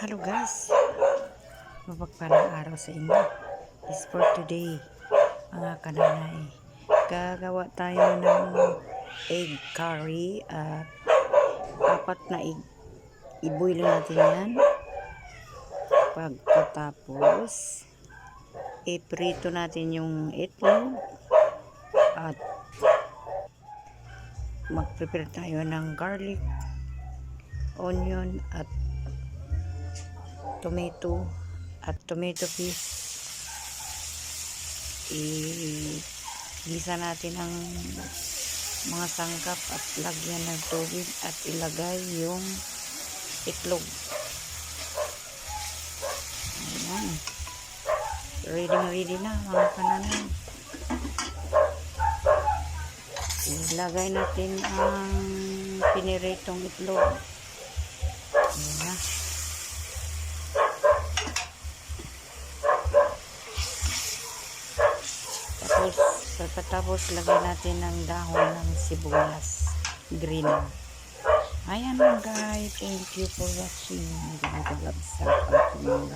Hello guys, mapagpalang araw sa inyo. Is for today, mga kananay. Gagawa tayo ng egg curry at apat na egg. I-boil natin yan. Pagkatapos, iprito natin yung itlog at mag-prepare tayo ng garlic, onion at tomato paste. Igisa natin ang mga sangkap at lagyan ng tubig at ilagay yung itlog. Ayan. Ready na mga kananay. Ilagay natin ang piniritong itlog. Ayan na. Pagkatapos lagay natin ng dahon ng sibuyas green. Ayan guys, thank you for watching. Magandang gabi sa ating